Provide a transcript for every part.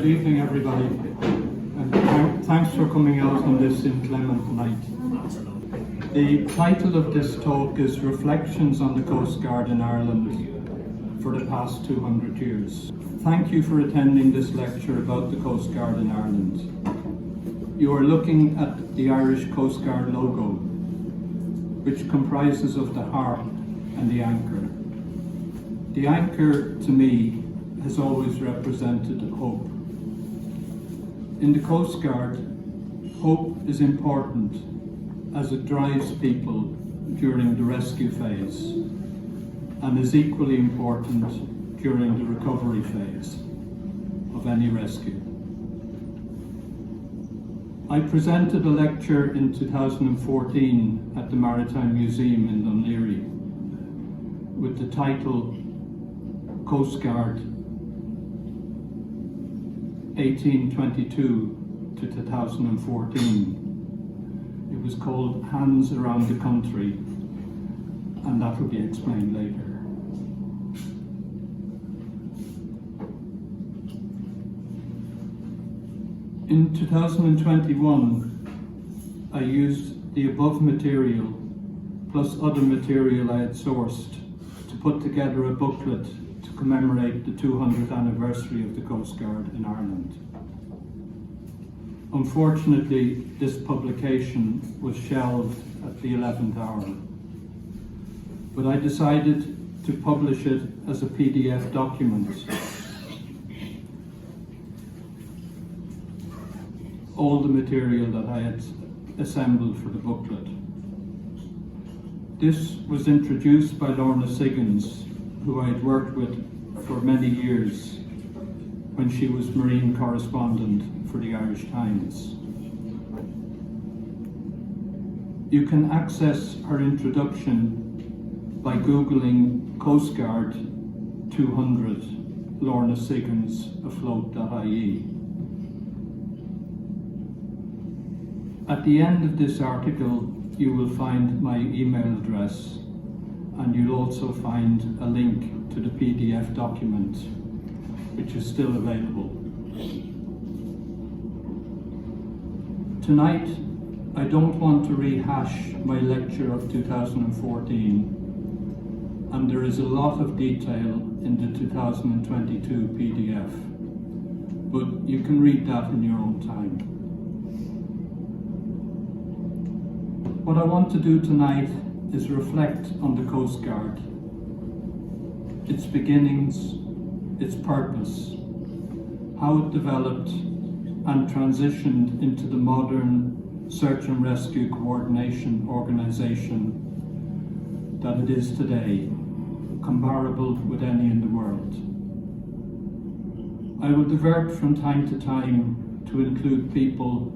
Good evening, everybody, and thanks for coming out on this inclement night. The title of this talk is Reflections on the Coast Guard in Ireland for the past 200 years. Thank you for attending this lecture about the Coast Guard in Ireland. You are looking at the Irish Coast Guard logo, which comprises of the harp and the anchor. The anchor, to me, has always represented hope. In the Coast Guard, hope is important as it drives people during the rescue phase and is equally important during the recovery phase of any rescue. I presented a lecture in 2014 at the Maritime Museum in Dún Laoghaire with the title Coast Guard 1822 to 2014. It was called Hands Around the Country, and that will be explained later. In 2021, I used the above material plus other material I had sourced to put together a booklet to commemorate the 200th anniversary of the Coast Guard in Ireland. Unfortunately, this publication was shelved at the 11th hour, but I decided to publish it as a PDF document. All the material that I had assembled for the booklet. This was introduced by Lorna Siggins, who I had worked with for many years when she was Marine correspondent for the Irish Times. You can access her introduction by Googling Coast Guard 200 Lorna Siggins afloat.ie. At the end of this article, you will find my email address, and you'll also find a link to the PDF document, which is still available. Tonight, I don't want to rehash my lecture of 2014, and there is a lot of detail in the 2022 PDF, but you can read that in your own time. What I want to do tonight is reflect on the Coast Guard, its beginnings, its purpose, how it developed and transitioned into the modern Search and Rescue Coordination organisation that it is today, comparable with any in the world. I will divert from time to time to include people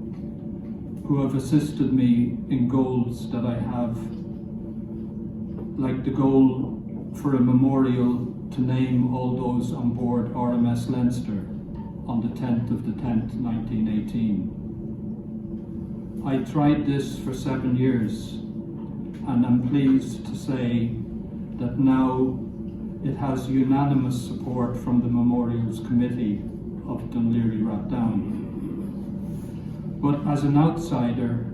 who have assisted me in goals that I have, like the goal for a memorial to name all those on board RMS Leinster on the 10th of the 10th, 1918. I tried this for 7 years, and I'm pleased to say that now it has unanimous support from the Memorials Committee of Dún Laoghaire Rathdown. But as an outsider,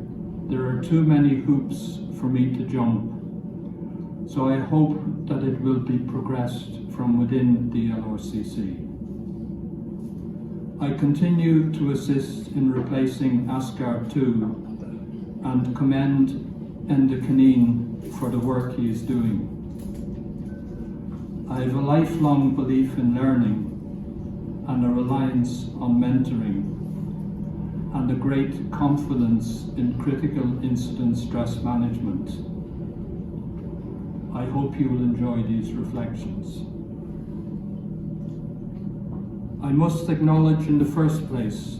there are too many hoops for me to jump, so I hope that it will be progressed from within the LRCC. I continue to assist in replacing Asgard 2 and commend Enda Canine for the work he is doing. I have a lifelong belief in learning and a reliance on mentoring, and a great confidence in critical incident stress management. I hope you will enjoy these reflections. I must acknowledge in the first place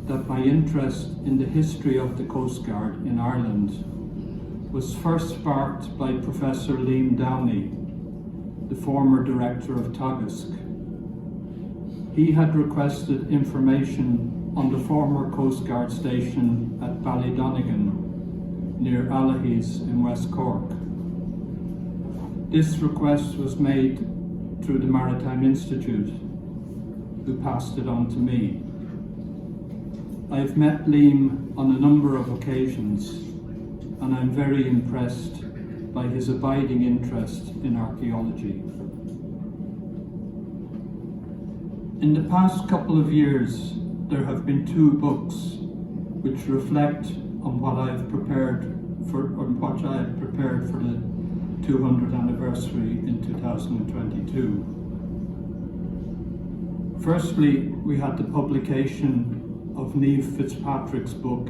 that my interest in the history of the Coast Guard in Ireland was first sparked by Professor Liam Downey, the former director of Teagasc. He had requested information on the former Coast Guard station at Ballydonegan, near Allihies in West Cork. This request was made through the Maritime Institute, who passed it on to me. I've met Liam on a number of occasions, and I'm very impressed by his abiding interest in archaeology. In the past couple of years, there have been 2 books which reflect on what I have prepared for the 200th anniversary in 2022. Firstly, we had the publication of Niamh Fitzpatrick's book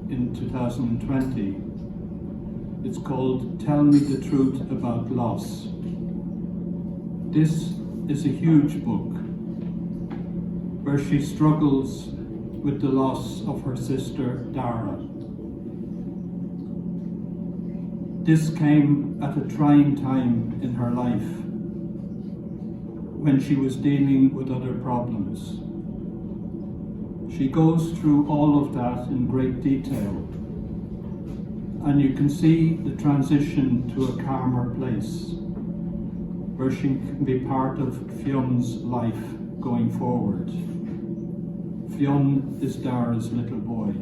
in 2020. It's called Tell Me the Truth About Loss. This is a huge book where she struggles with the loss of her sister Dara. This came at a trying time in her life when she was dealing with other problems. She goes through all of that in great detail, and you can see the transition to a calmer place where she can be part of Fionn's life going forward. Fionn is Dara's little boy.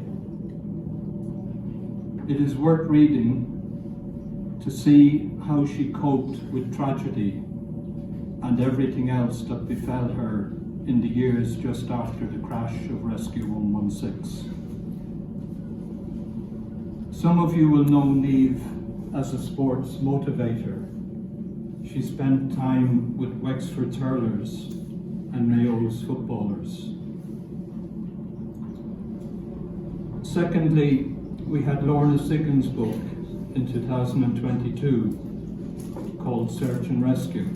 It is worth reading to see how she coped with tragedy and everything else that befell her in the years just after the crash of Rescue 116. Some of you will know Niamh as a sports motivator. She spent time with Wexford's hurlers and Mayo's footballers. Secondly, we had Lorna Siggin's book in 2022 called Search and Rescue.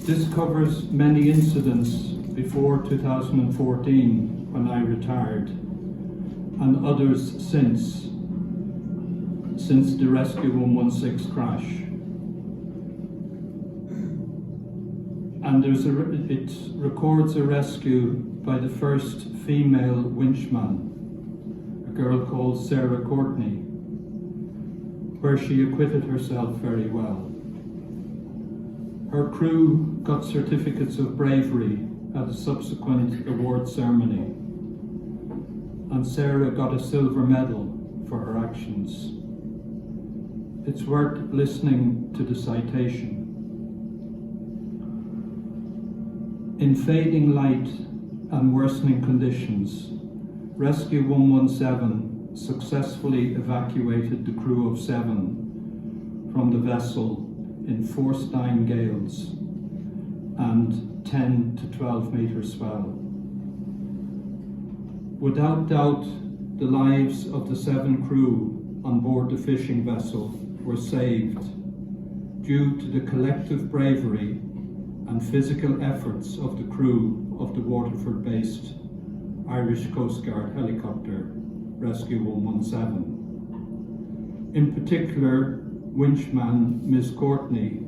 This covers many incidents before 2014 when I retired, and others since the Rescue 116 crash. And it records a rescue by the first female winchman, a girl called Sarah Courtney, where she acquitted herself very well. Her crew got certificates of bravery at a subsequent award ceremony, and Sarah got a silver medal for her actions. It's worth listening to the citation. In fading light and worsening conditions, Rescue 117 successfully evacuated the crew of 7 from the vessel in force-dying gales and 10 to 12 meter swell. Without doubt, the lives of the 7 crew on board the fishing vessel were saved due to the collective bravery and physical efforts of the crew of the Waterford-based Irish Coast Guard helicopter Rescue 117. In particular, winchman Ms. Courtney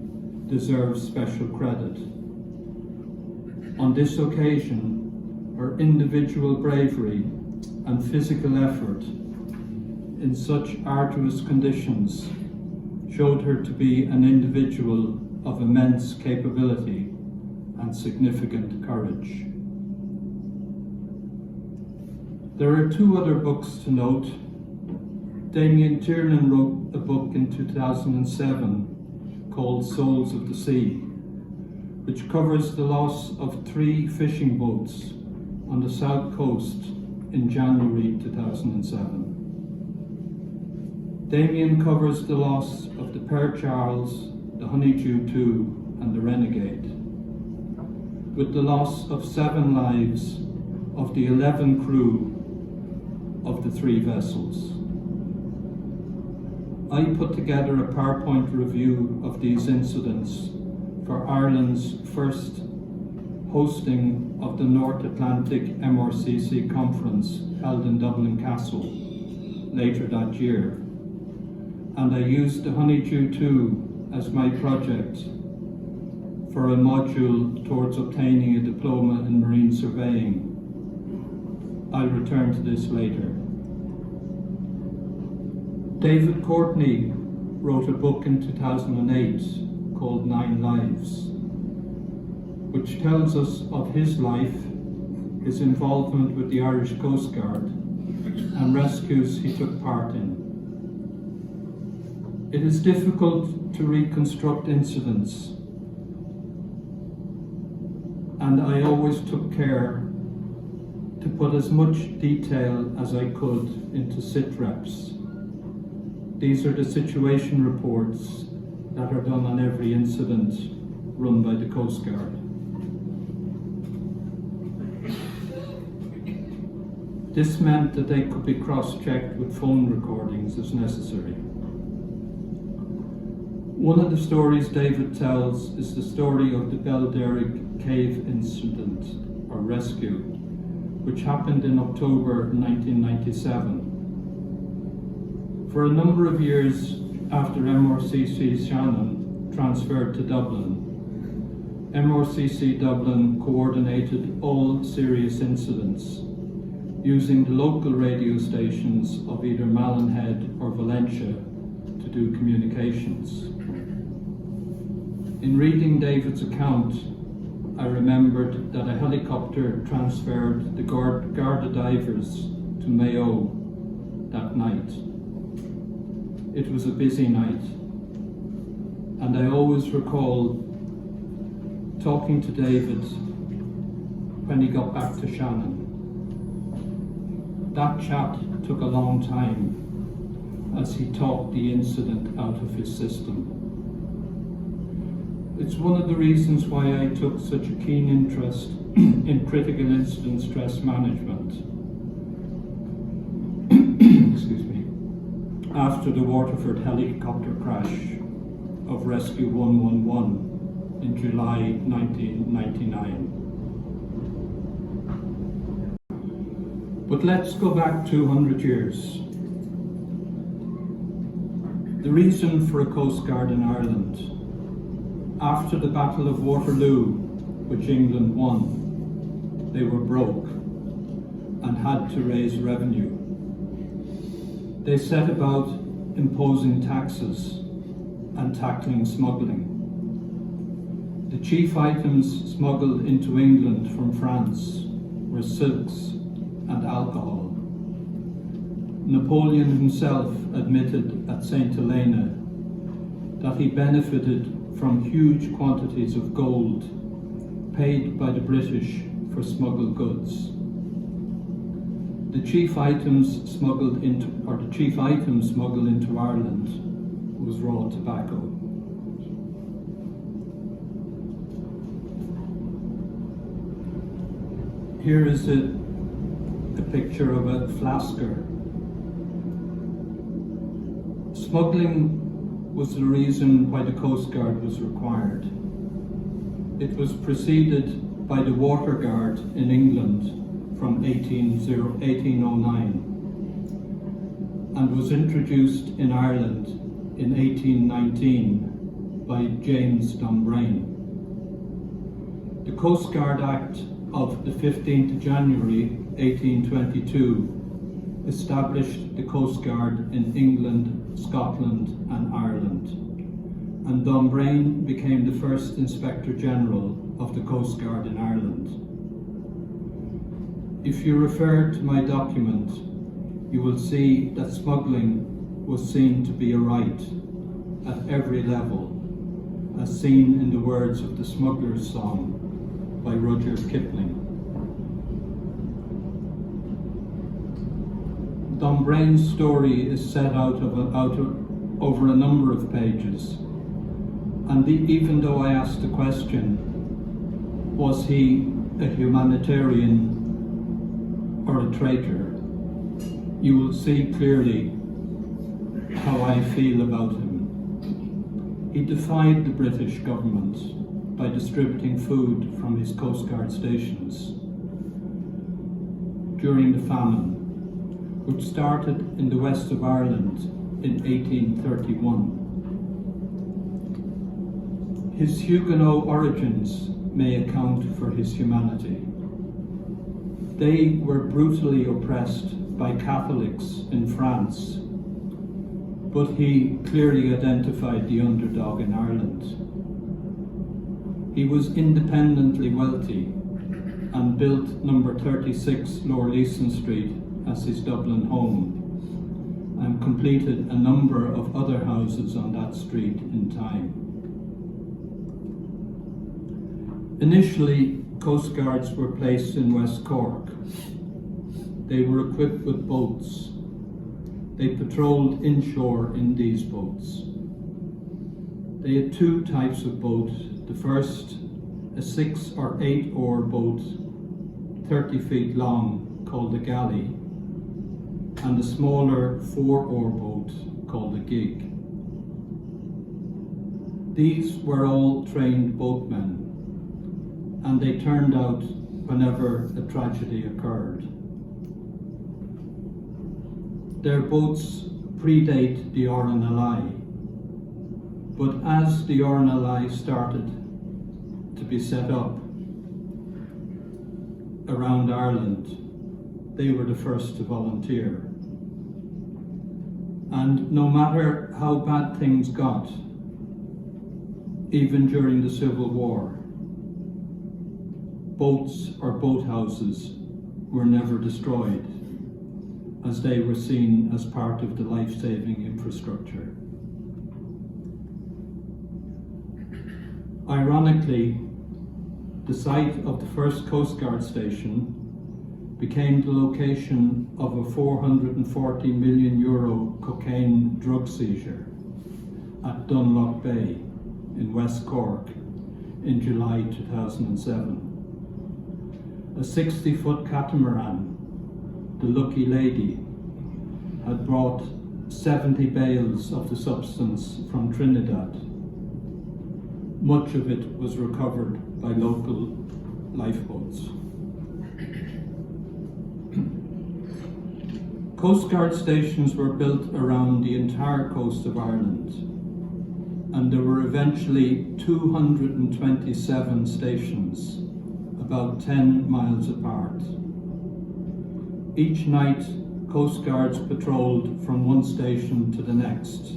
deserves special credit. On this occasion, her individual bravery and physical effort in such arduous conditions showed her to be an individual of immense capability and significant courage. There are 2 other books to note. Damien Tiernan wrote a book in 2007 called Souls of the Sea, which covers the loss of 3 fishing boats on the south coast in January 2007. Damien covers the loss of the Père Charles, the Honeydew II, and the Renegade, with the loss of 7 lives of the 11 crew of the 3 vessels. I put together a PowerPoint review of these incidents for Ireland's first hosting of the North Atlantic MRCC conference held in Dublin Castle later that year. And I used the Honeydew II as my project for a module towards obtaining a diploma in marine surveying. I'll return to this later. David Courtney wrote a book in 2008 called 9 Lives, which tells us of his life his involvement with the Irish Coast Guard and rescues he took part in. It is difficult to reconstruct incidents, and I always took care to put as much detail as I could into SITREPs. These are the situation reports that are done on every incident run by the Coast Guard. This meant that they could be cross-checked with phone recordings as necessary. One of the stories David tells is the story of the Belderrick Cave incident, or rescue, which happened in October 1997. For a number of years after MRCC Shannon transferred to Dublin, MRCC Dublin coordinated all serious incidents using the local radio stations of either Mallinhead or Valentia to do communications. In reading David's account, I remembered that a helicopter transferred the Garda divers to Mayo that night. It was a busy night, and I always recall talking to David when he got back to Shannon. That chat took a long time as he talked the incident out of his system. It's one of the reasons why I took such a keen interest in critical incident stress management. Excuse me. After the Waterford helicopter crash of Rescue 111 in July 1999. But let's go back 200 years. The reason for a Coast Guard in Ireland, after the Battle of Waterloo, which England won, they were broke and had to raise revenue. They set about imposing taxes and tackling smuggling. The chief items smuggled into England from France were silks and alcohol. Napoleon himself admitted at St. Helena that he benefited from huge quantities of gold paid by the British for smuggled goods. The chief items smuggled into Ireland was raw tobacco. Here is a picture of a flasker. Smuggling was the reason why the Coast Guard was required. It was preceded by the Water Guard in England from 1809 and was introduced in Ireland in 1819 by James Dombrain. The Coast Guard Act of the 15th of January 1822 established the Coast Guard in England, Scotland and Ireland, and Dombrain became the first Inspector General of the Coast Guard in Ireland. If you refer to my document, you will see that smuggling was seen to be a right at every level, as seen in the words of the Smuggler's Song by Rudyard Kipling. Dombrain's story is set out over a number of pages, and even though I asked the question, was he a humanitarian or a traitor, you will see clearly how I feel about him. He defied the British government by distributing food from his Coast Guard stations during the famine, which started in the west of Ireland in 1831. His Huguenot origins may account for his humanity. They were brutally oppressed by Catholics in France, but he clearly identified the underdog in Ireland. He was independently wealthy and built number 36 Lower Leeson Street as his Dublin home, and completed a number of other houses on that street in time. Initially, Coast Guards were placed in West Cork. They were equipped with boats. They patrolled inshore in these boats. They had two types of boat. The first, a 6 or 8 oar boat, 30 feet long, called a galley, and a smaller 4 oar boat called a gig. These were all trained boatmen, and they turned out whenever a tragedy occurred. Their boats predate the RNLI, but as the RNLI started to be set up around Ireland, they were the first to volunteer. And no matter how bad things got, even during the Civil War, boats or boathouses were never destroyed, as they were seen as part of the life-saving infrastructure. Ironically, the site of the first Coast Guard station became the location of a €440 million cocaine drug seizure at Dunlock Bay in West Cork in July 2007. A 60-foot catamaran, the Lucky Lady, had brought 70 bales of the substance from Trinidad. Much of it was recovered by local lifeboats. Coast Guard stations were built around the entire coast of Ireland, and there were eventually 227 stations, about 10 miles apart. Each night, Coast Guards patrolled from one station to the next.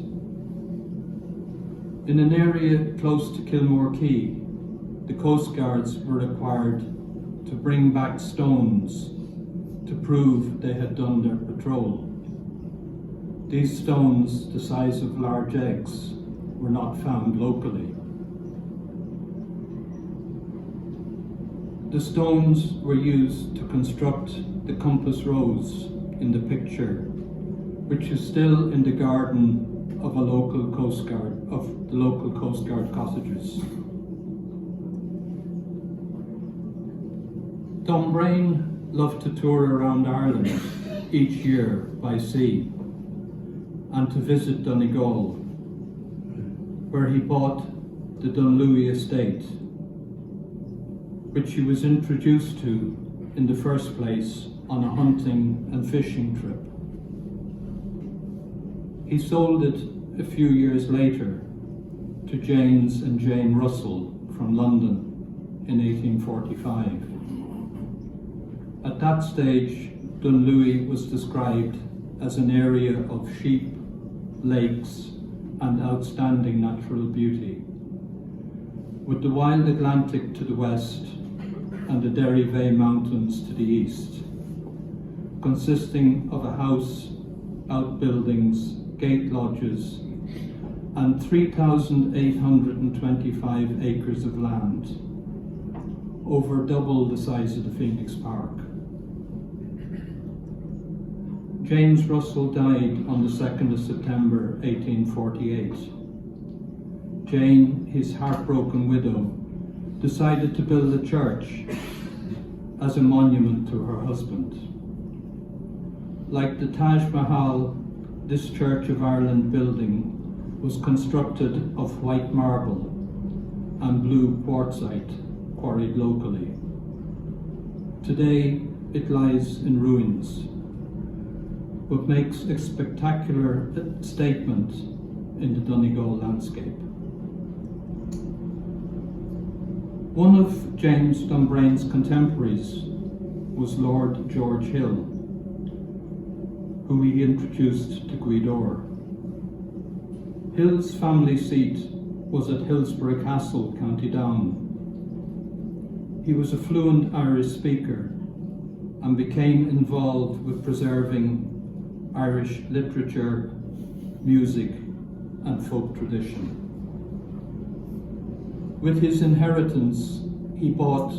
In an area close to Kilmore Quay, the Coast Guards were required to bring back stones to prove they had done their patrol. These stones, the size of large eggs, were not found locally. The stones were used to construct the compass rose in the picture, which is still in the garden of the local Coast Guard cottages. Dunbrain loved to tour around Ireland each year by sea and to visit Donegal, where he bought the Dunlewy estate, which he was introduced to in the first place on a hunting and fishing trip. He sold it a few years later to James and Jane Russell from London in 1845. At that stage, Dunlewy was described as an area of sheep, lakes, and outstanding natural beauty, with the wild Atlantic to the west and the Derry Bay Mountains to the east, consisting of a house, outbuildings, gate lodges, and 3,825 acres of land, over double the size of the Phoenix Park. James Russell died on the 2nd of September 1848. Jane, his heartbroken widow, decided to build a church as a monument to her husband. Like the Taj Mahal, this Church of Ireland building was constructed of white marble and blue quartzite quarried locally. Today it lies in ruins, but makes a spectacular statement in the Donegal landscape. One of James Dunbrain's contemporaries was Lord George Hill, who he introduced to Gweedore. Hill's family seat was at Hillsborough Castle, County Down. He was a fluent Irish speaker and became involved with preserving Irish literature, music, and folk tradition. With his inheritance, he bought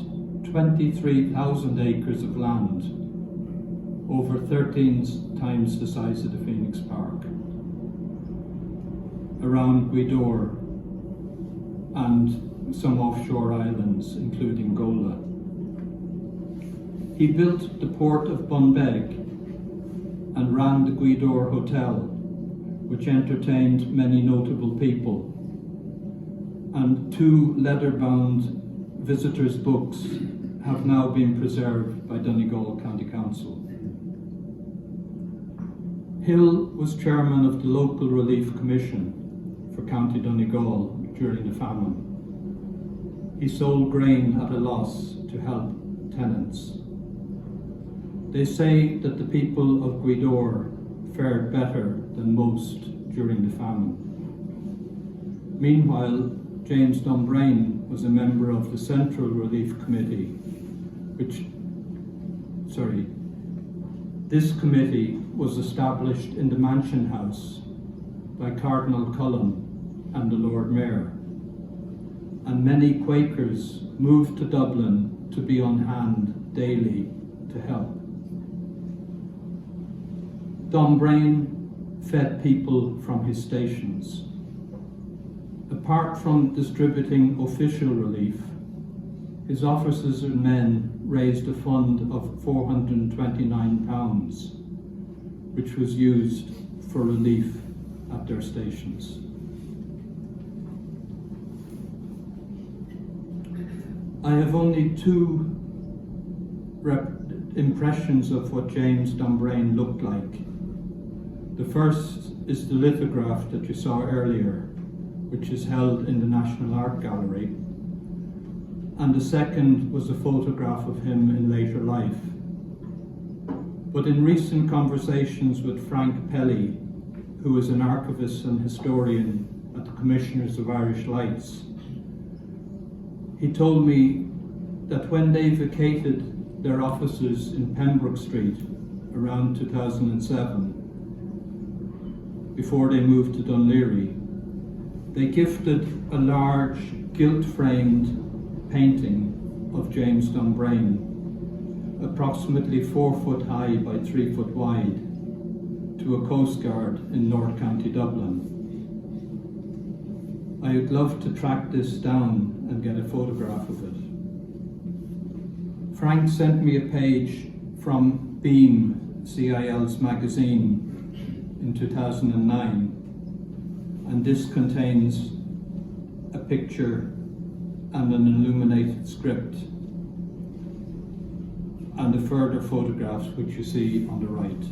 23,000 acres of land, over 13 times the size of the Phoenix Park, around Gweedore and some offshore islands, including Gola. He built the port of Bunbeg and ran the Gweedore Hotel, which entertained many notable people, and 2 leather-bound visitors' books have now been preserved by Donegal County Council. Hill was chairman of the Local Relief Commission for County Donegal during the famine. He sold grain at a loss to help tenants. They say that the people of Gweedore fared better than most during the famine. Meanwhile, James Dunbrain was a member of the Central Relief Committee, this committee was established in the Mansion House by Cardinal Cullen and the Lord Mayor, and many Quakers moved to Dublin to be on hand daily to help. Dunbrain fed people from his stations. Apart from distributing official relief, his officers and men raised a fund of £429, which was used for relief at their stations. I have only 2 impressions of what James Dunbrain looked like. The first is the lithograph that you saw earlier, which is held in the National Art Gallery, and the second was a photograph of him in later life. But in recent conversations with Frank Pelly, who is an archivist and historian at the Commissioners of Irish Lights, he told me that when they vacated their offices in Pembroke Street around 2007, before they moved to Dunleary, they gifted a large gilt-framed painting of James Dunbrain, approximately 4 foot high by 3 foot wide, to a Coast Guard in North County Dublin. I would love to track this down and get a photograph of it. Frank sent me a page from Beam, CIL's magazine, in 2009, and this contains a picture and an illuminated script, and the further photographs which you see on the right.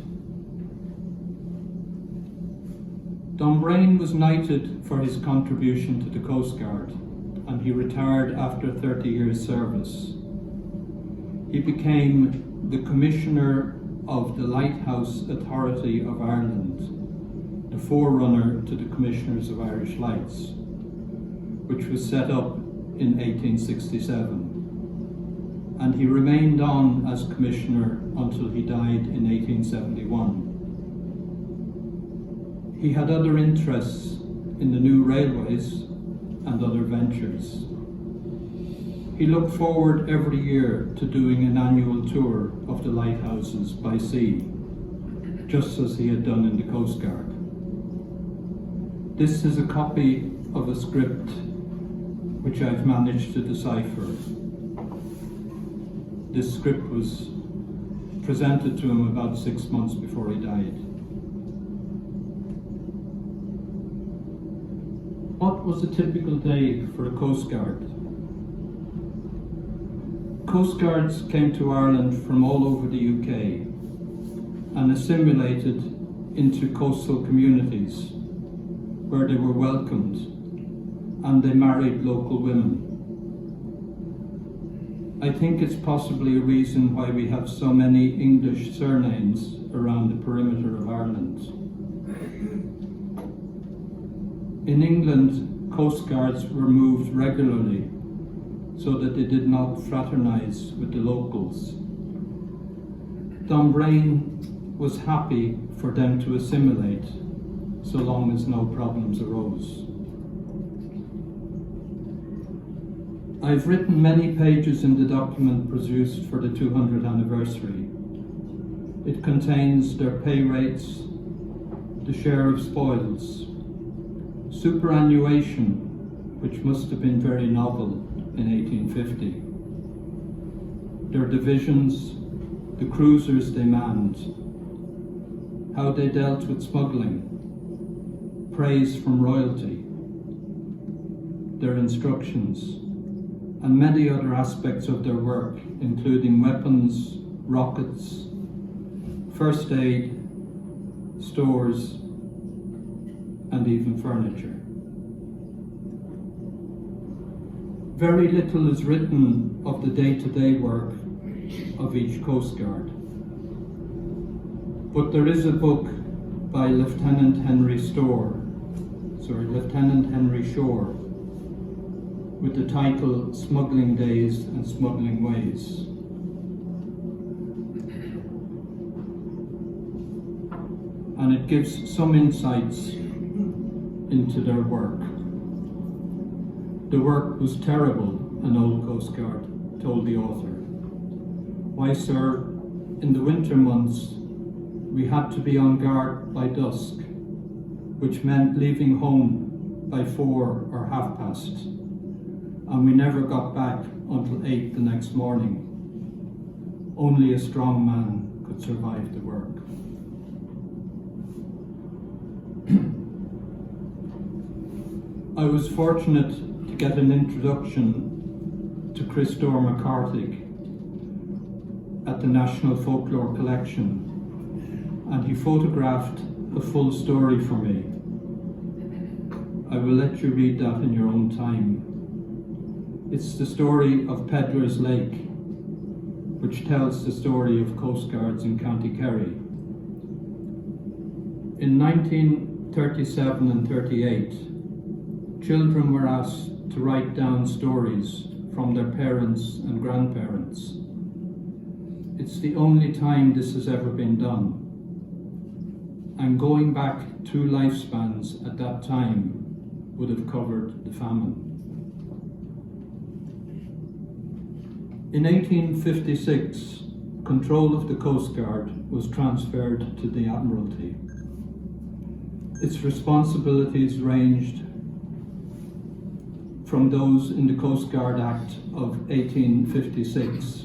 Dunbrain was knighted for his contribution to the Coast Guard, and he retired after 30 years service. He became the Commissioner of the Lighthouse Authority of Ireland, the forerunner to the Commissioners of Irish Lights, which was set up in 1867. And he remained on as Commissioner until he died in 1871. He had other interests in the new railways and other ventures. He looked forward every year to doing an annual tour of the lighthouses by sea, just as he had done in the Coast Guard. This is a copy of a script which I've managed to decipher. This script was presented to him about 6 months before he died. What was a typical day for a Coast Guard? Coast Guards came to Ireland from all over the UK and assimilated into coastal communities where they were welcomed, and they married local women. I think it's possibly a reason why we have so many English surnames around the perimeter of Ireland. In England, Coast Guards were moved regularly so that they did not fraternize with the locals. Dunbrain was happy for them to assimilate, so long as no problems arose. I've written many pages in the document produced for the 200th anniversary. It contains their pay rates, the share of spoils, superannuation, which must have been very novel in 1850, their divisions, the cruisers they manned, how they dealt with smuggling, praise from royalty, their instructions, and many other aspects of their work, including weapons, rockets, first aid, stores, and even furniture. Very little is written of the day-to-day work of each Coast Guard. But there is a book by Lieutenant Henry Shore, with the title Smuggling Days and Smuggling Ways. And it gives some insights into their work. The work was terrible, an old Coast Guard told the author. Why, sir, in the winter months, we had to be on guard by dusk, which meant leaving home by 4 or past, and we never got back until 8 the next morning. Only a strong man could survive the work. I was fortunate to get an introduction to Chris Dorr McCarthy at the National Folklore Collection, and he photographed a full story for me. I will let you read that in your own time. It's the story of Pedlar's Lake, which tells the story of Coast Guards in County Kerry. In 1937 and 38, children were asked to write down stories from their parents and grandparents. It's the only time this has ever been done. And going back 2 lifespans at that time would have covered the famine. In 1856, control of the Coast Guard was transferred to the Admiralty. Its responsibilities ranged from those in the Coast Guard Act of 1856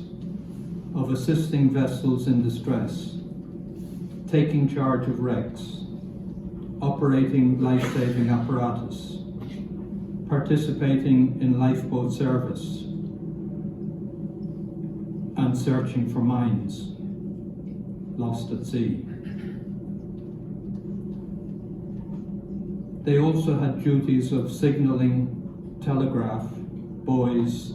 of assisting vessels in distress, taking charge of wrecks, operating life-saving apparatus, participating in lifeboat service, and searching for mines lost at sea. They also had duties of signalling, telegraph, buoys,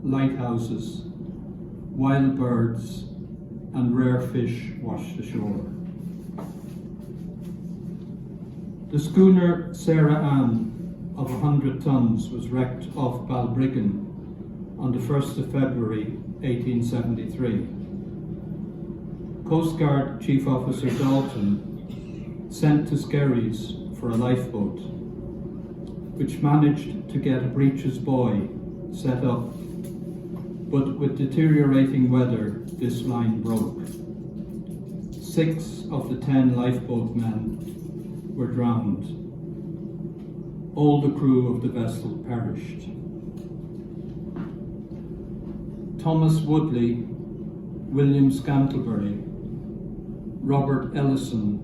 lighthouses, wild birds, and rare fish washed ashore. The schooner Sarah Ann of 100 tons was wrecked off Balbriggan on the 1st of February 1873. Coast Guard Chief Officer Dalton sent to Skerries for a lifeboat, which managed to get a breeches buoy set up, but with deteriorating weather, this line broke. 6 of the 10 lifeboat men were drowned. All the crew of the vessel perished. Thomas Woodley, William Scantlebury, Robert Ellison,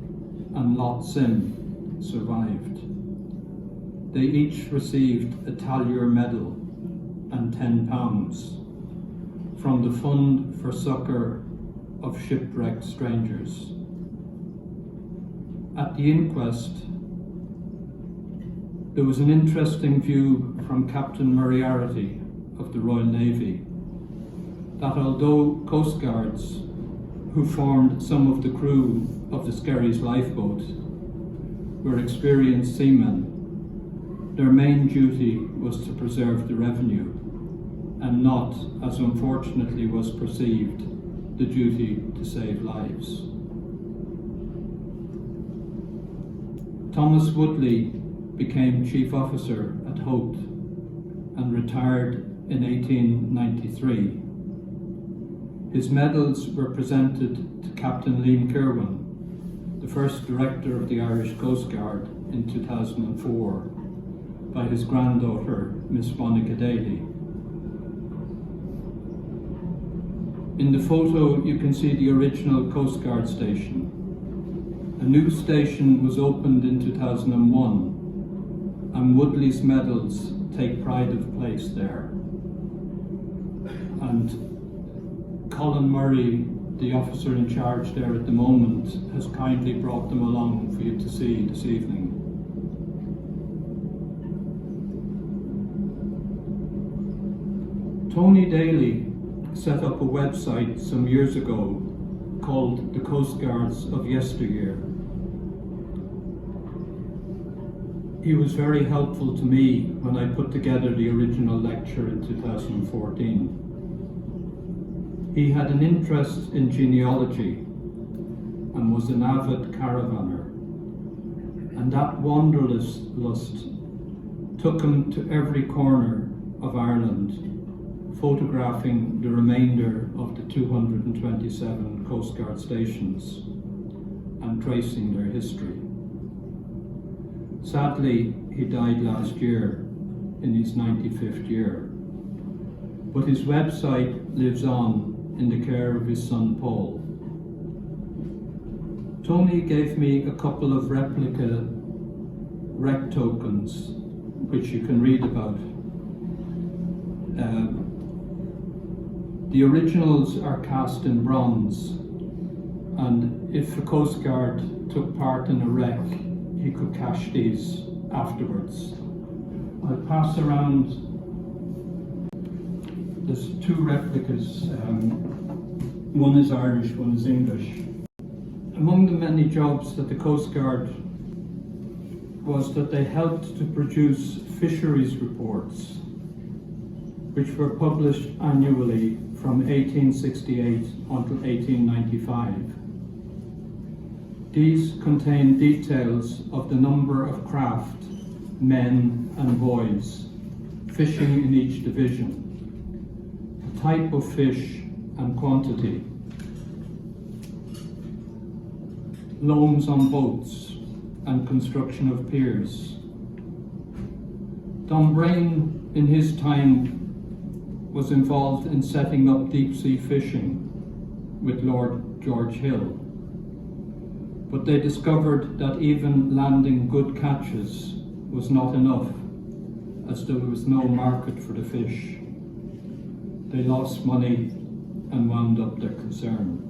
and Lot Sim survived. They each received a Tallier Medal and £10 from the Fund for Succour of Shipwrecked Strangers. At the inquest, there was an interesting view from Captain Moriarty of the Royal Navy that although Coast Guards who formed some of the crew of the Skerries lifeboat were experienced seamen, their main duty was to preserve the revenue. and not, as unfortunately was perceived, the duty to save lives. Thomas Woodley became Chief Officer at Hope and retired in 1893. His medals were presented to Captain Liam Kirwan, the first Director of the Irish Coast Guard, in 2004, by his granddaughter, Miss Monica Daly. In the photo, you can see the original Coast Guard station. A new station was opened in 2001, and Woodley's medals take pride of place there. And Colin Murray, the officer in charge there at the moment, has kindly brought them along for you to see this evening. Tony Daly set up a website some years ago called The Coast Guards of Yesteryear. He was very helpful to me when I put together the original lecture in 2014. He had an interest in genealogy and was an avid caravaner, and that wanderlust took him to every corner of Ireland, photographing the remainder of the 227 Coast Guard stations and tracing their history. Sadly, he died last year in his 95th year, but his website lives on in the care of his son Paul. Tony gave me a couple of replica wreck tokens, which you can read about. The originals are cast in bronze, and if a Coast Guard took part in a wreck, he could cash these afterwards. I'll pass around. There's two replicas. One is Irish, one is English. Among the many jobs that the Coast Guard was that they helped to produce fisheries reports, which were published annually from 1868 until 1895. These contain details of the number of craft, men and boys fishing in each division, the type of fish and quantity, loans on boats and construction of piers. Don Brain, in his time, was involved in setting up deep-sea fishing with Lord George Hill. But they discovered that even landing good catches was not enough, as there was no market for the fish. They lost money and wound up their concern.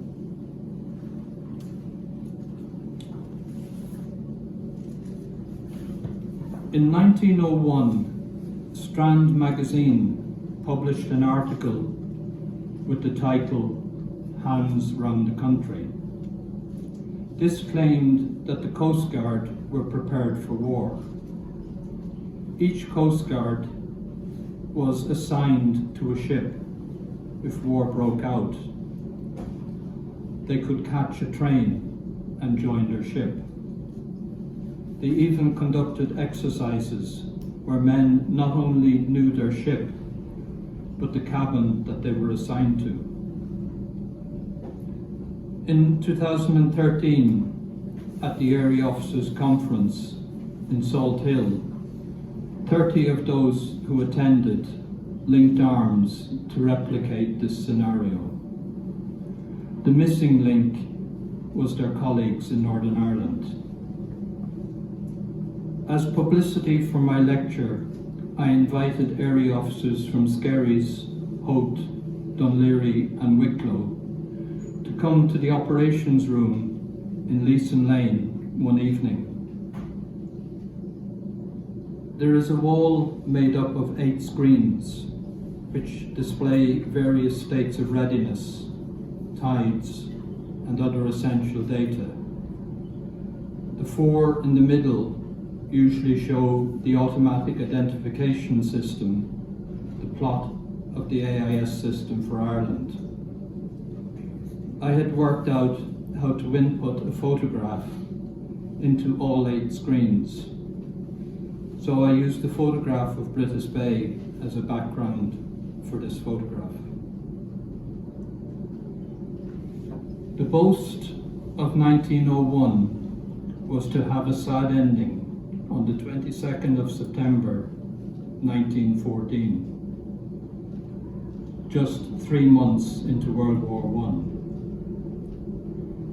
In 1901, Strand magazine published an article with the title "Hands Round the Country." This claimed that the Coast Guard were prepared for war. Each Coast Guard was assigned to a ship if war broke out. They could catch a train and join their ship. They even conducted exercises where men not only knew their ship, but the cabin that they were assigned to. In 2013, at the Area Officers Conference in Salt Hill, 30 of those who attended linked arms to replicate this scenario. The missing link was their colleagues in Northern Ireland. As publicity for my lecture, I invited area officers from Skerries, Hope, Dunleary and Wicklow to come to the operations room in Leeson Lane one evening. There is a wall made up of 8 screens which display various states of readiness, tides and other essential data. The 4 in the middle usually show the automatic identification system, the plot of the AIS system for Ireland. I had worked out how to input a photograph into all 8 screens. So I used the photograph of British Bay as a background for this photograph. The boast of 1901 was to have a sad ending on the 22nd of September 1914, just 3 months into World War I.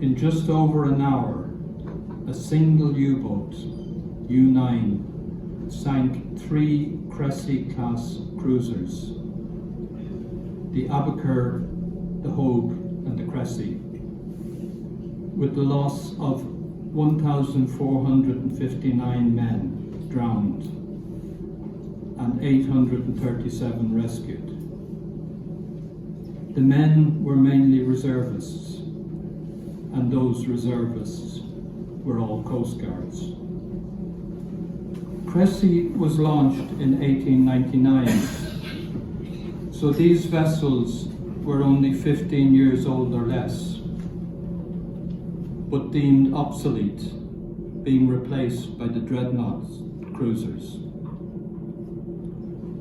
In just over an hour, a single U-boat, U-9, sank 3 Cressy-class cruisers, the Abaker, the Hogue and the Cressy, with the loss of 1,459 men drowned and 837 rescued. The men were mainly reservists, and those reservists were all Coast Guards. Cressy was launched in 1899, so these vessels were only 15 years old or less, but deemed obsolete, being replaced by the dreadnought cruisers.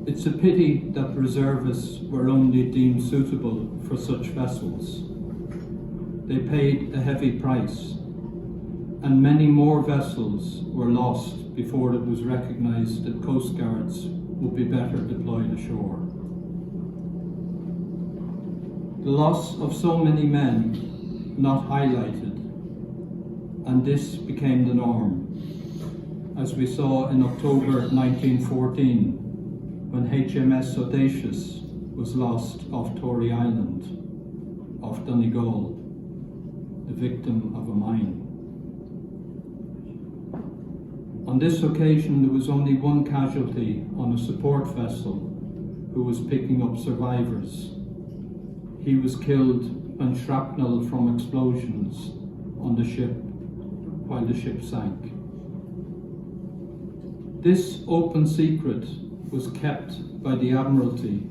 It's a pity that reservists were only deemed suitable for such vessels. They paid a heavy price, and many more vessels were lost before it was recognised that Coast Guards would be better deployed ashore. The loss of so many men not highlighted, and this became the norm, as we saw in October 1914, when HMS Audacious was lost off Tory Island, off Donegal, the victim of a mine. On this occasion, there was only one casualty on a support vessel who was picking up survivors. He was killed when shrapnel from explosions on the ship while the ship sank. This open secret was kept by the Admiralty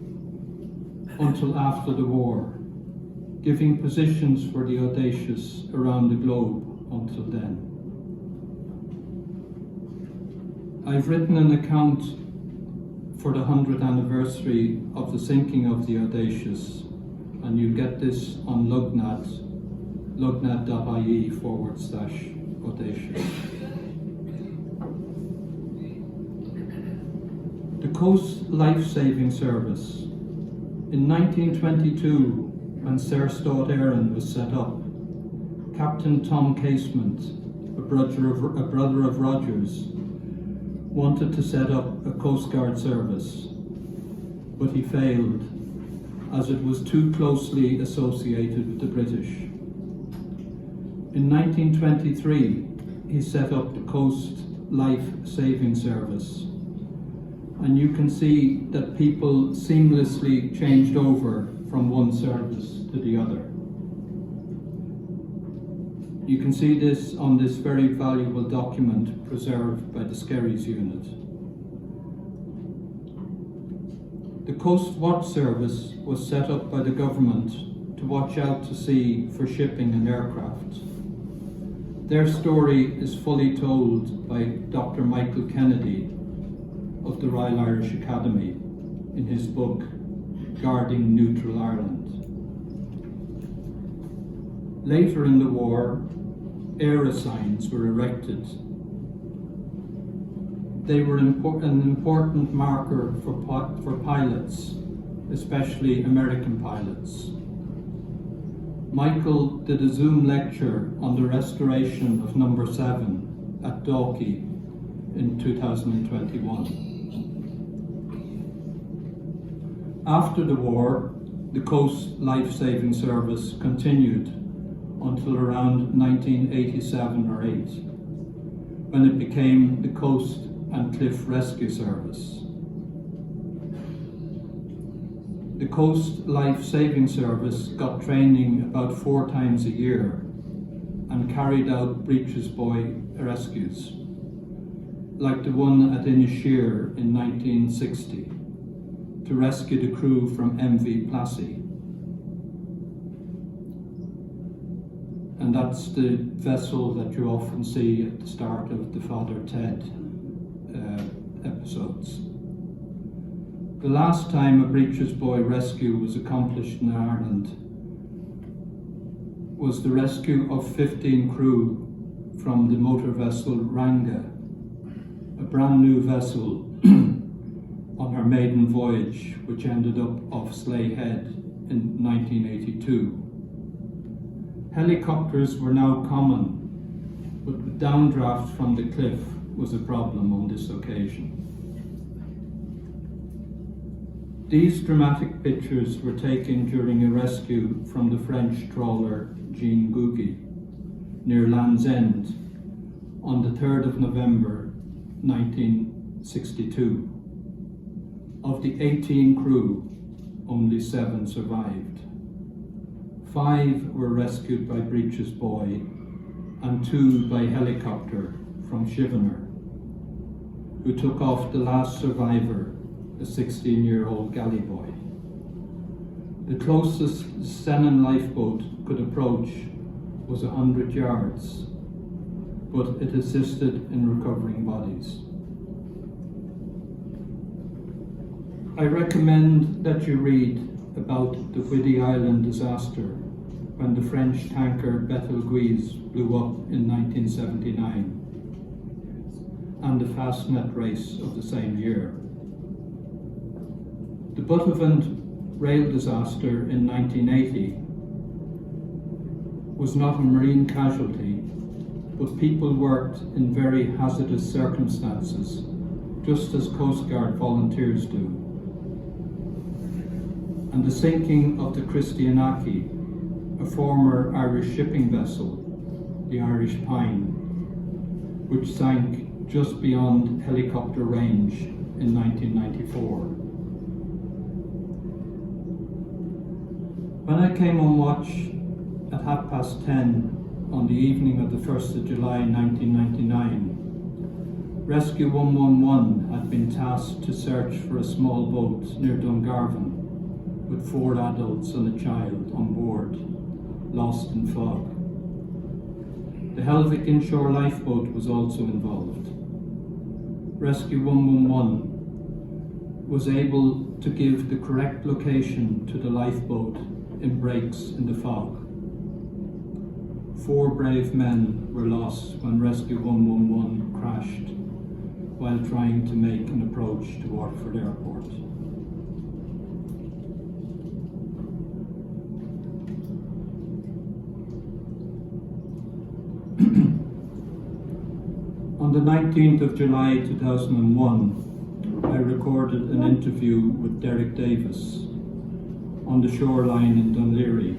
until after the war, giving positions for the Audacious around the globe until then. I've written an account for the 100th anniversary of the sinking of the Audacious, and you get this on Lugnat, lugnat.ie/Audacious. The Coast Life-Saving Service. In 1922, when Search and Rescue was set up, Captain Tom Casement, a brother of Rogers, wanted to set up a Coast Guard service, but he failed as it was too closely associated with the British. In 1923, he set up the Coast Life Saving Service, and you can see that people seamlessly changed over from one service to the other. You can see this on this very valuable document preserved by the Skerries unit. The Coast Watch Service was set up by the government to watch out to sea for shipping and aircraft. Their story is fully told by Dr. Michael Kennedy of the Royal Irish Academy in his book, Guarding Neutral Ireland. Later in the war, air signs were erected. They were an important marker for pilots, especially American pilots. Michael did a Zoom lecture on the restoration of Number 7 at Dalkey in 2021. After the war, the Coast Life-Saving Service continued until around 1987 or 8, when it became the Coast and Cliff Rescue Service. The Coast Life-Saving Service got training about 4 times a year and carried out breeches buoy rescues, like the one at Inisheer in 1960. to rescue the crew from MV Plassey. And that's the vessel that you often see at the start of the Father Ted episodes. The last time a Breacher's Buoy rescue was accomplished in Ireland was the rescue of 15 crew from the motor vessel Ranga, a brand new vessel on her maiden voyage, which ended up off Slea Head in 1982. Helicopters were now common, but downdraft from the cliff was a problem on this occasion. These dramatic pictures were taken during a rescue from the French trawler Jean Gougy near Land's End on the 3rd of November 1962. Of the 18 crew, only 7 survived. 5 were rescued by Breacher's Buoy and 2 by helicopter from Chivener, who took off the last survivor, a 16-year-old galley boy. The closest Sennen lifeboat could approach was 100 yards, but it assisted in recovering bodies. I recommend that you read about the Whiddy Island disaster when the French tanker Betelgeuse blew up in 1979, and the Fastnet race of the same year. The Buttevant rail disaster in 1980 was not a marine casualty, but people worked in very hazardous circumstances, just as Coast Guard volunteers do. And the sinking of the Christianaki, a former Irish shipping vessel, the Irish Pine, which sank just beyond helicopter range in 1994. When I came on watch at 10:30 on the evening of the 1st of July 1999, Rescue 111 had been tasked to search for a small boat near Dungarvan with 4 adults and a child on board, lost in fog. The Helvig inshore lifeboat was also involved. Rescue 111 was able to give the correct location to the lifeboat in breaks in the fog. 4 brave men were lost when Rescue 111 crashed while trying to make an approach to Waterford Airport. On the 19th of July 2001, I recorded an interview with Derek Davis on the shoreline in Dunleary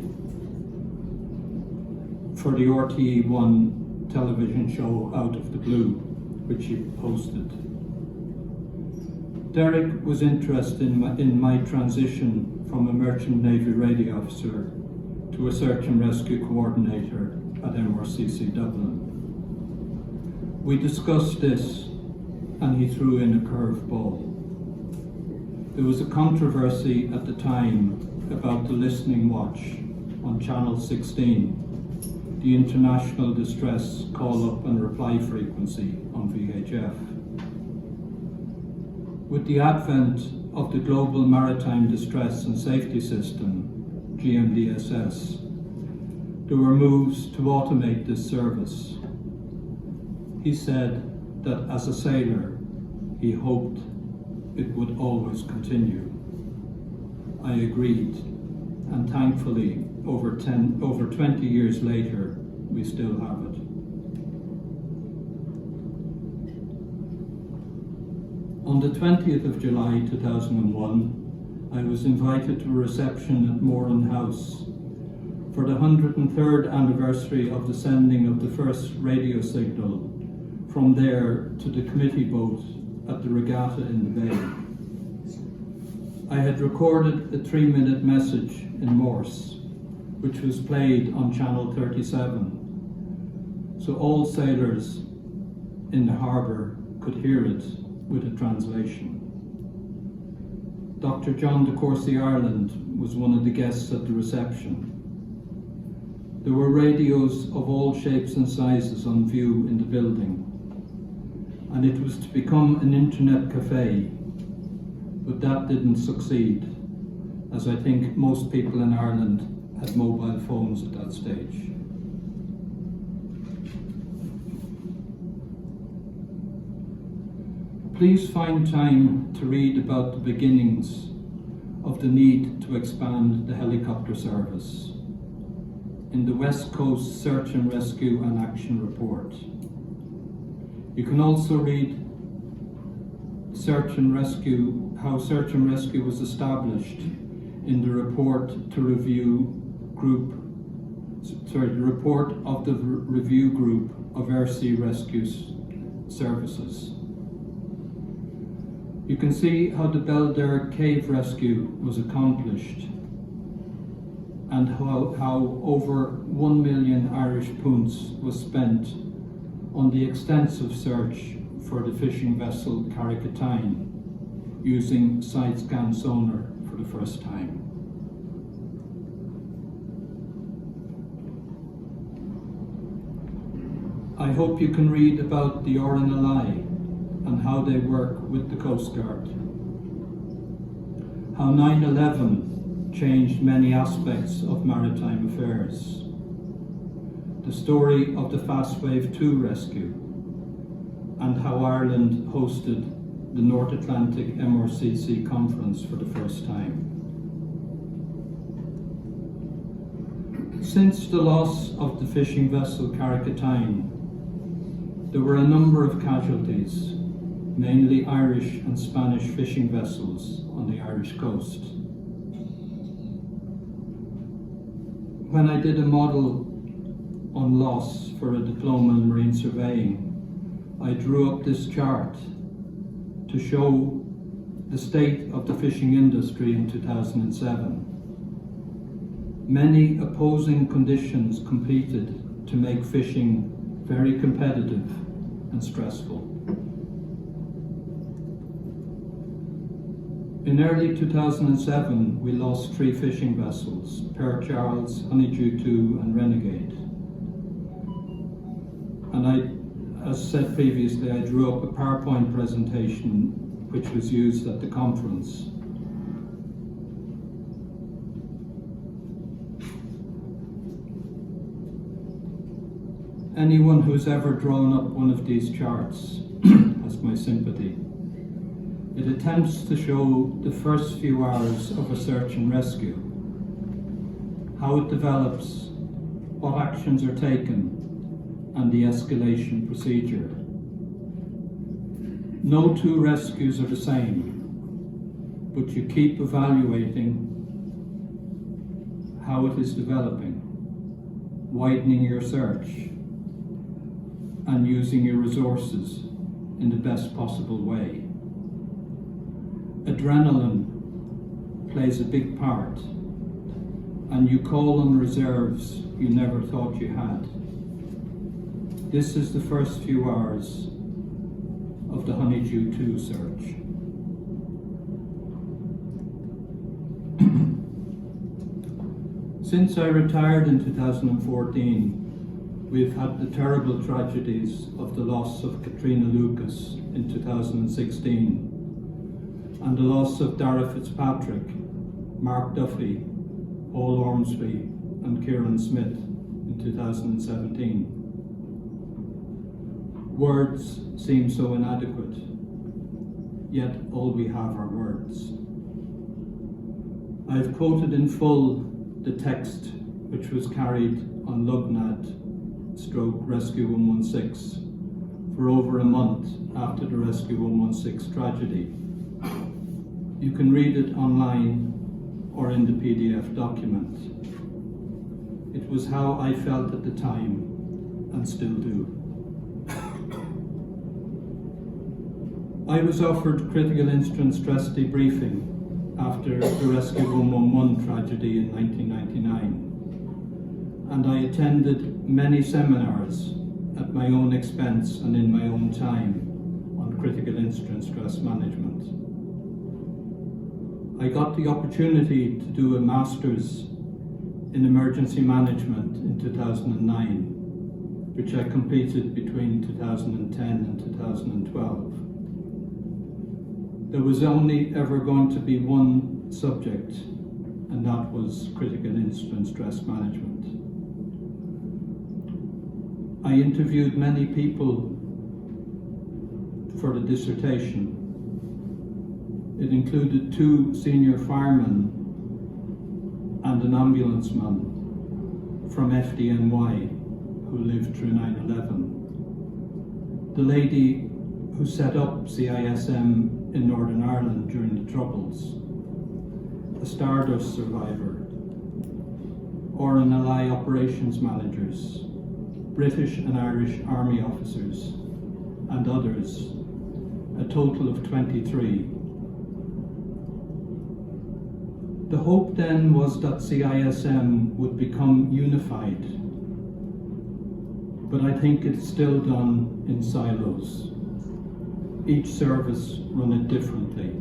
for the RTE1 television show Out of the Blue, which he posted. Derek was interested in my transition from a Merchant Navy radio officer to a Search and Rescue Co-Ordinator at MRCC Dublin. We discussed this, and he threw in a curveball. There was a controversy at the time about the listening watch on Channel 16, the International Distress Call-Up and Reply frequency on VHF. With the advent of the Global Maritime Distress and Safety System, GMDSS, there were moves to automate this service. He said that as a sailor, he hoped it would always continue. I agreed, and thankfully, over 20 years later, we still have it. On the 20th of July 2001, I was invited to a reception at Moran House for the 103rd anniversary of the sending of the first radio signal from there to the committee boat at the regatta in the bay. I had recorded a 3-minute message in Morse, which was played on Channel 37, so all sailors in the harbour could hear it with a translation. Dr. John de Courcy Ireland was one of the guests at the reception. There were radios of all shapes and sizes on view in the building, and it was to become an internet cafe, but that didn't succeed, as I think most people in Ireland had mobile phones at that stage. Please find time to read about the beginnings of the need to expand the helicopter service in the West Coast Search and Rescue and Action Report. You can also read how Search and Rescue was established in the report of the review group of Air Sea Rescue Services. You can see how the Belder cave rescue was accomplished and how over 1 million Irish punts was spent on the extensive search for the fishing vessel Carrickatine using side-scan sonar for the first time. I hope you can read about the RNLI and how they work with the Coast Guard. How 9/11 changed many aspects of maritime affairs. The story of the Fast Wave 2 rescue, and how Ireland hosted the North Atlantic MRCC conference for the first time. Since the loss of the fishing vessel Carrickatine, there were a number of casualties, mainly Irish and Spanish fishing vessels on the Irish coast. When I did a model on loss for a diploma in marine surveying, I drew up this chart to show the state of the fishing industry in 2007. Many opposing conditions competed to make fishing very competitive and stressful. In early 2007, we lost 3 fishing vessels, Père Charles, Honeydew 2 and Renegade. And as said previously, I drew up a PowerPoint presentation which was used at the conference. Anyone who's ever drawn up one of these charts has my sympathy. It attempts to show the first few hours of a search and rescue, how it develops, what actions are taken, and the escalation procedure. No 2 rescues are the same, but you keep evaluating how it is developing, widening your search, and using your resources in the best possible way. Adrenaline plays a big part, and you call on reserves you never thought you had. This is the first few hours of the Honeydew 2 search. Since I retired in 2014, we've had the terrible tragedies of the loss of Katrina Lucas in 2016, and the loss of Dara Fitzpatrick, Mark Duffy, Paul Ormsby, and Kieran Smith in 2017. Words seem so inadequate, yet all we have are words. I've quoted in full the text which was carried on Lugnad/Rescue 116 for over a month after the Rescue 116 tragedy. You can read it online or in the PDF document. It was how I felt at the time and still do. I was offered critical incident stress debriefing after the Rescue 111 tragedy in 1999, and I attended many seminars at my own expense and in my own time on critical incident stress management. I got the opportunity to do a master's in emergency management in 2009, which I completed between 2010 and 2012. There was only ever going to be one subject, and that was critical incident stress management. I interviewed many people for the dissertation. It included 2 senior firemen and an ambulanceman from FDNY who lived through 9/11. The lady who set up CISM in Northern Ireland during the Troubles, a Stardust survivor, RNLI operations managers, British and Irish Army officers, and others, a total of 23. The hope then was that CISM would become unified, but I think it's still done in silos. Each service run it differently.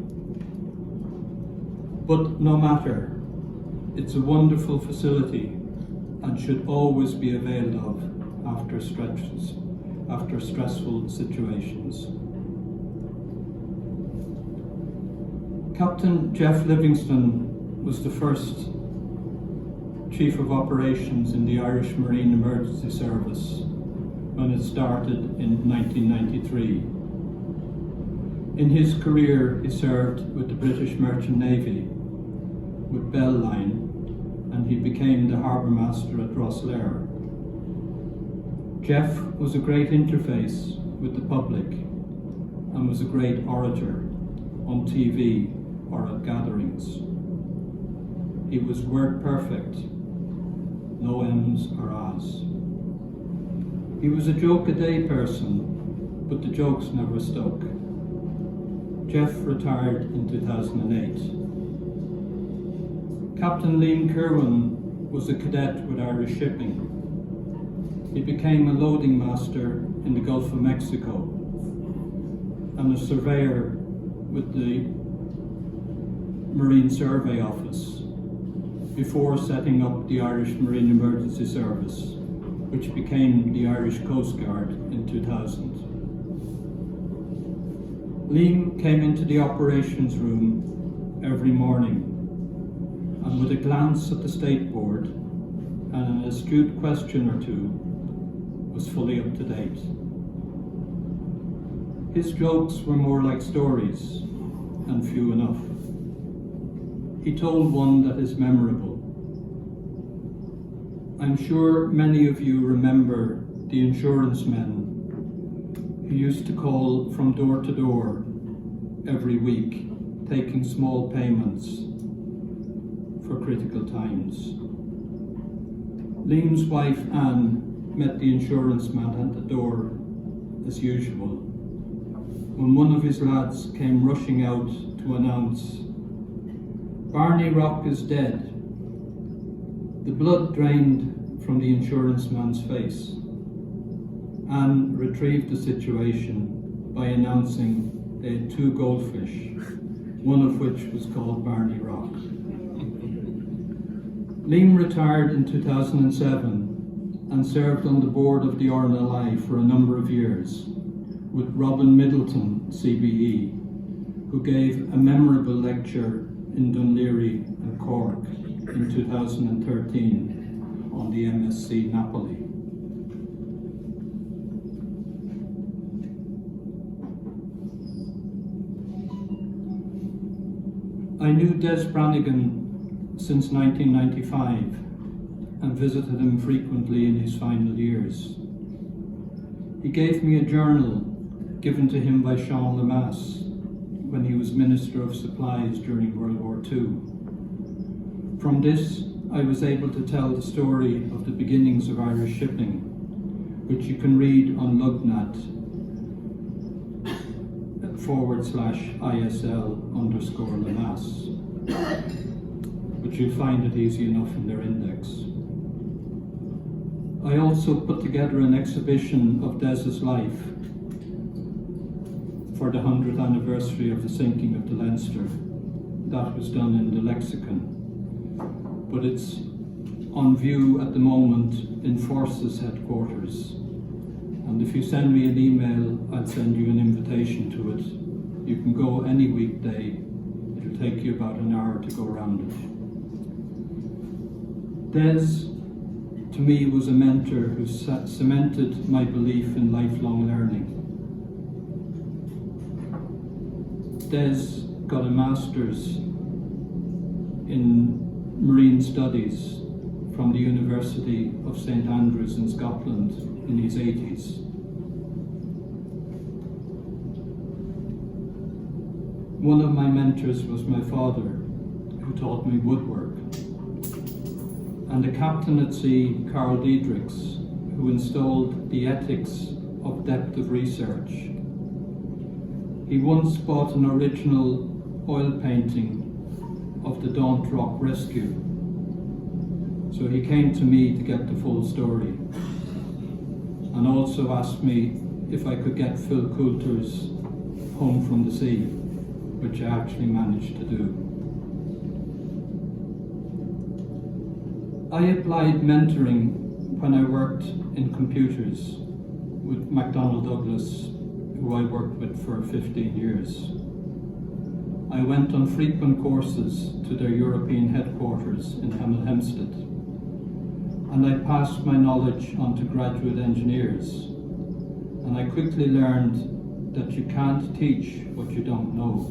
But no matter, it's a wonderful facility and should always be availed of after stressful situations. Captain Jeff Livingston was the first Chief of Operations in the Irish Marine Emergency Service when it started in 1993. In his career, he served with the British Merchant Navy, with Bell Line, and he became the Harbour Master at Rosslare. Jeff was a great interface with the public and was a great orator on TV or at gatherings. He was word perfect, no M's or A's. He was a joke-a-day person, but the jokes never stuck. Jeff retired in 2008. Captain Liam Kirwan was a cadet with Irish Shipping. He became a loading master in the Gulf of Mexico and a surveyor with the Marine Survey Office before setting up the Irish Marine Emergency Service, which became the Irish Coast Guard in 2000. Liam came into the operations room every morning and with a glance at the State Board and an astute question or two was fully up to date. His jokes were more like stories and few enough. He told one that is memorable. I'm sure many of you remember the insurance men who used to call from door to door every week, taking small payments for critical times. Liam's wife Anne met the insurance man at the door as usual when one of his lads came rushing out to announce, "Barney Rock is dead." The blood drained from the insurance man's face. Anne retrieved the situation by announcing they had 2 goldfish, one of which was called Barney Rock. Liam retired in 2007 and served on the board of the RNLI for a number of years with Robin Middleton, CBE, who gave a memorable lecture in Dunleary and Cork in 2013 on the MSC Napoli. I knew Des Brannigan since 1995 and visited him frequently in his final years. He gave me a journal given to him by Sean Lemass when he was Minister of Supplies during World War II. From this, I was able to tell the story of the beginnings of Irish shipping, which you can read on lugnet/ISL_Lemass, but you'll find it easy enough in their index. I also put together an exhibition of Des's life for the 100th anniversary of the sinking of the Leinster that was done in the lexicon, but it's on view at the moment in Forces headquarters. And if you send me an email, I'll send you an invitation to it. You can go any weekday. It'll take you about an hour to go around it. Des, to me, was a mentor who cemented my belief in lifelong learning. Des got a master's in marine studies from the University of St Andrews in Scotland in his 80s. One of my mentors was my father, who taught me woodwork, and a captain at sea, Carl Diedrichs, who installed the ethics of depth of research. He once bought an original oil painting of the Daunt Rock rescue, so he came to me to get the full story, and also asked me if I could get Phil Coulter's Home from the Sea, which I actually managed to do. I applied mentoring when I worked in computers with McDonnell Douglas, who I worked with for 15 years. I went on frequent courses to their European headquarters in Hemel Hempstead, and I passed my knowledge on to graduate engineers. And I quickly learned that you can't teach what you don't know.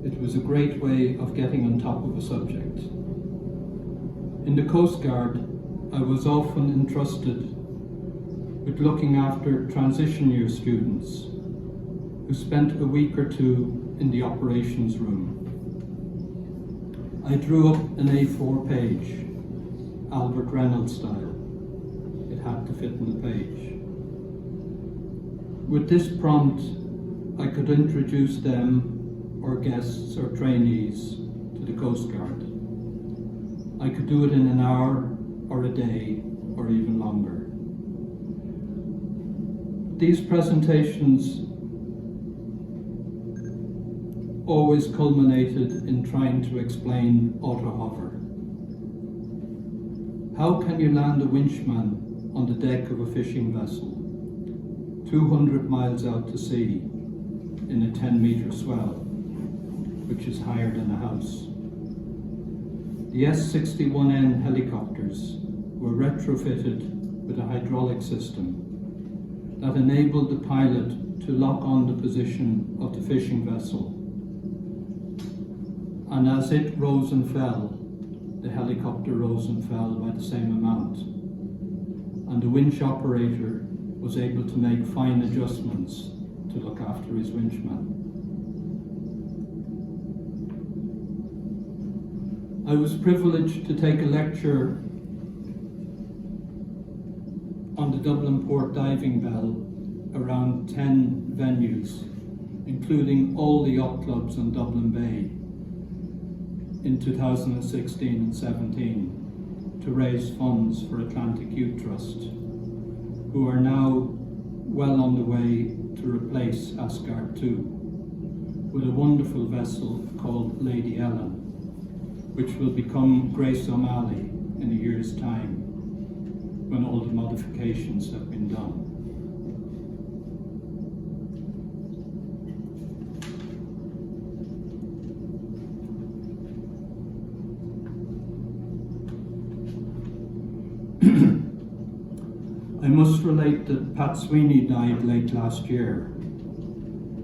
It was a great way of getting on top of a subject. In the Coast Guard, I was often entrusted with looking after transition year students who spent a week or two in the operations room. I drew up an A4 page, Albert Reynolds style. It had to fit in the page. With this prompt, I could introduce them or guests or trainees to the Coast Guard. I could do it in an hour or a day or even longer. These presentations always culminated in trying to explain auto-hover. How can you land a winchman on the deck of a fishing vessel, 200 miles out to sea, in a 10-meter swell, which is higher than a house? The S-61N helicopters were retrofitted with a hydraulic system that enabled the pilot to lock on the position of the fishing vessel. And as it rose and fell, the helicopter rose and fell by the same amount. And the winch operator was able to make fine adjustments to look after his winchman. I was privileged to take a lecture on the Dublin Port diving bell around 10 venues, including all the yacht clubs in Dublin Bay in 2016 and 17 to raise funds for Atlantic Youth Trust, who are now well on the way to replace Asgard 2 with a wonderful vessel called Lady Ellen, which will become Grace O'Malley in a year's time when all the modifications have been done. I must relate that Pat Sweeney died late last year.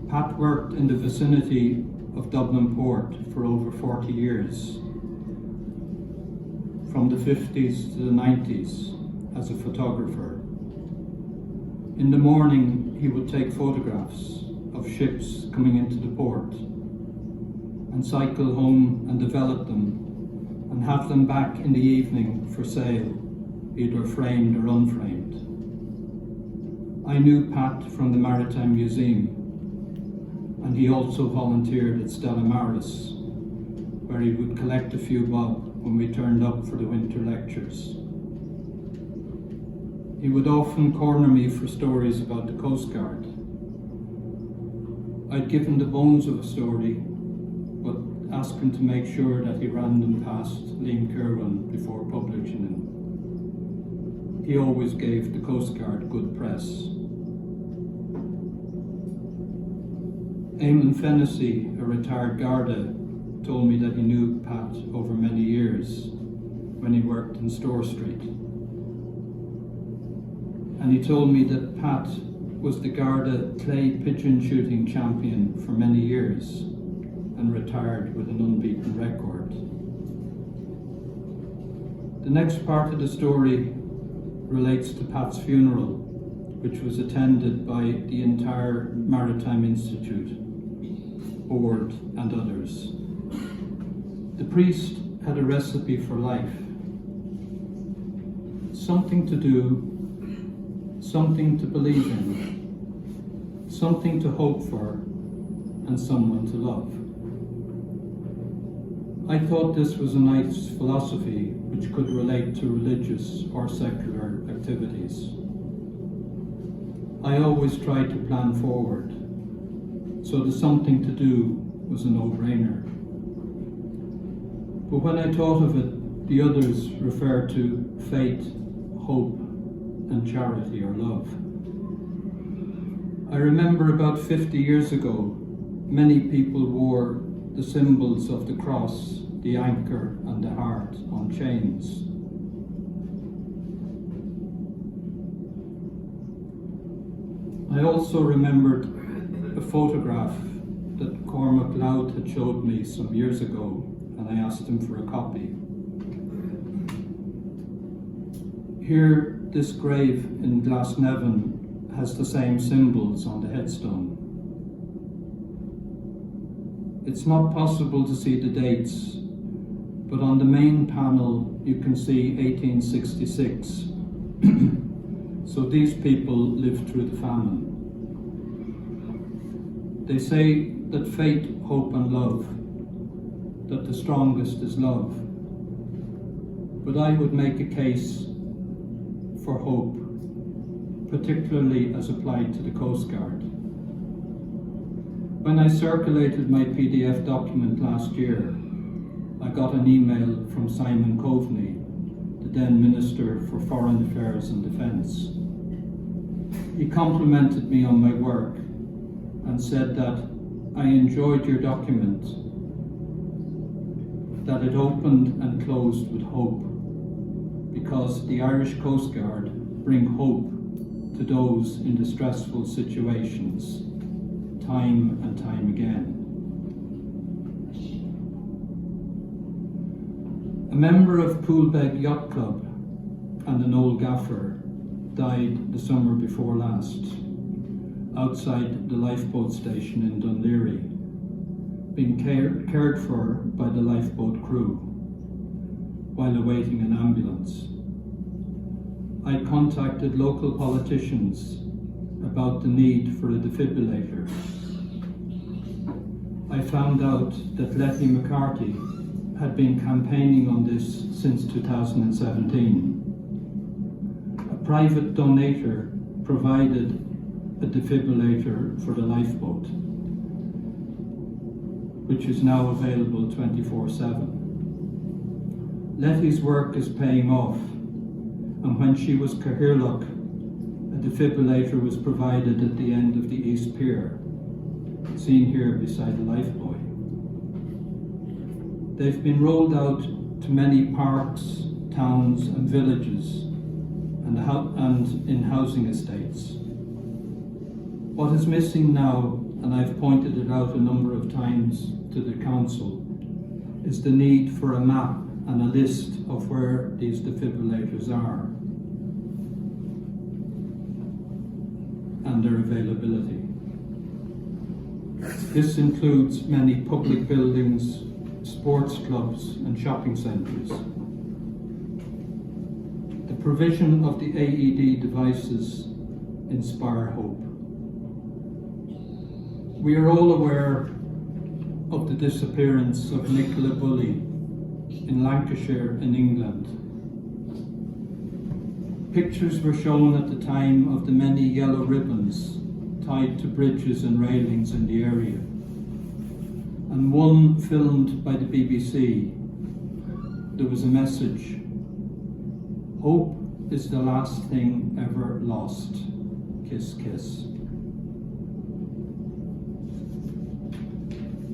Pat worked in the vicinity of Dublin Port for over 40 years, from the 50s to the 90s, as a photographer. In the morning, he would take photographs of ships coming into the port and cycle home and develop them and have them back in the evening for sale, either framed or unframed. I knew Pat from the Maritime Museum, and he also volunteered at Stella Maris, where he would collect a few bob when we turned up for the winter lectures. He would often corner me for stories about the Coast Guard. I'd give him the bones of a story, but asked him to make sure that he ran them past Liam Kirwan before publishing them. He always gave the Coast Guard good press. Eamon Fennessy, a retired Garda, told me that he knew Pat over many years when he worked in Store Street. And he told me that Pat was the Garda clay pigeon shooting champion for many years and retired with an unbeaten record. The next part of the story relates to Pat's funeral, which was attended by the entire Maritime Institute, board and others. The priest had a recipe for life. Something to do, something to believe in, something to hope for, and someone to love. I thought this was a nice philosophy which could relate to religious or secular activities. I always tried to plan forward, so the something to do was a no-brainer. But when I thought of it, the others referred to faith, hope, and charity or love. I remember about 50 years ago, many people wore the symbols of the cross, the anchor, and the heart on chains. I also remembered a photograph that Cormac Loud had showed me some years ago, and I asked him for a copy. Here, this grave in Glasnevin has the same symbols on the headstone. It's not possible to see the dates, but on the main panel you can see 1866. So these people lived through the famine. They say that faith, hope and love, that the strongest is love. But I would make a case for hope, particularly as applied to the Coast Guard. When I circulated my PDF document last year, I got an email from Simon Coveney, the then Minister for Foreign Affairs and Defence. He complimented me on my work and said that I enjoyed your document, that it opened and closed with hope, because the Irish Coast Guard bring hope to those in distressful situations, time and time again. A member of Poolbeg Yacht Club and an old gaffer died the summer before last, outside the lifeboat station in Dunleary, being cared for by the lifeboat crew while awaiting an ambulance. I contacted local politicians about the need for a defibrillator. I found out that Letty McCarthy had been campaigning on this since 2017. A private donator provided a defibrillator for the lifeboat, which is now available 24/7. Letty's work is paying off, and when she was Cathaoirleach, a defibrillator was provided at the end of the East Pier, seen here beside the lifebuoy. They've been rolled out to many parks, towns and villages and in housing estates. What is missing now, and I've pointed it out a number of times to the Council, is the need for a map and a list of where these defibrillators are and their availability. This includes many public buildings, sports clubs and shopping centres. The provision of the AED devices inspire hope. We are all aware of the disappearance of Nicola Bulley in Lancashire in England. Pictures were shown at the time of the many yellow ribbons tied to bridges and railings in the area, and one filmed by the BBC. There was a message: hope is the last thing ever lost. Kiss, kiss.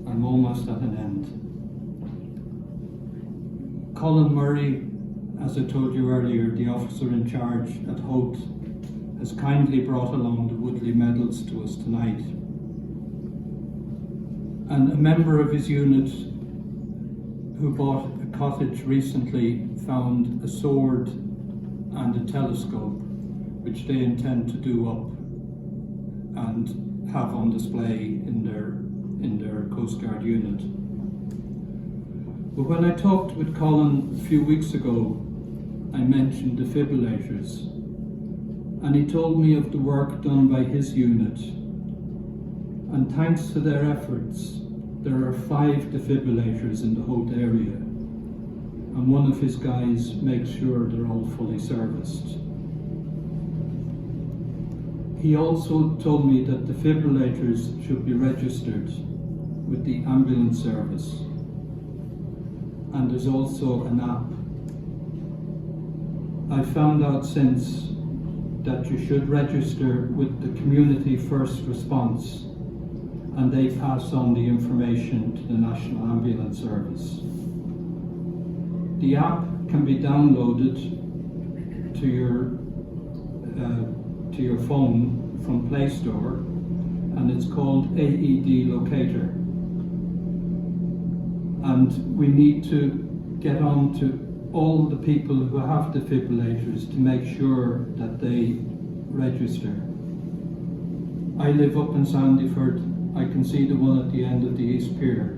I'm almost at an end. Colin Murray, as I told you earlier, the officer in charge at Hoth, has kindly brought along the Woodley medals to us tonight. And a member of his unit who bought a cottage recently found a sword and a telescope, which they intend to do up and have on display in their Coast Guard unit. But when I talked with Colin a few weeks ago, I mentioned defibrillators, and he told me of the work done by his unit. And thanks to their efforts, there are 5 defibrillators in the Hoth area, and one of his guys makes sure they're all fully serviced. He also told me that defibrillators should be registered with the ambulance service, and there's also an app. I found out since that you should register with the Community First Response, and they pass on the information to the National Ambulance Service. The app can be downloaded to your phone from Play Store, and it's called AED Locator. And we need to get on to all the people who have defibrillators to make sure that they register. I live up in Sandyford. I can see the one at the end of the East Pier.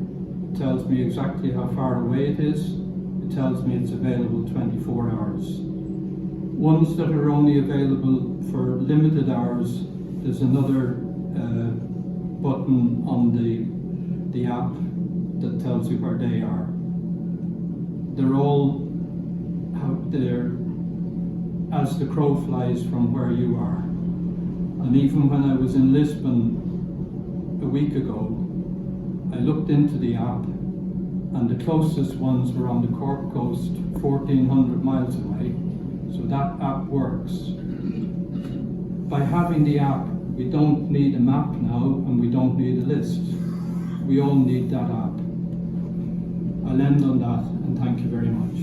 It tells me exactly how far away it is. It tells me it's available 24 hours. Ones that are only available for limited hours, there's another button on the app that tells you where they are. They're all out there as the crow flies from where you are. And even when I was in Lisbon a week ago, I looked into the app, and the closest ones were on the Cork coast, 1,400 miles away. So that app works. By having the app, we don't need a map now, and we don't need a list. We all need that app. I'll end on that, and thank you very much.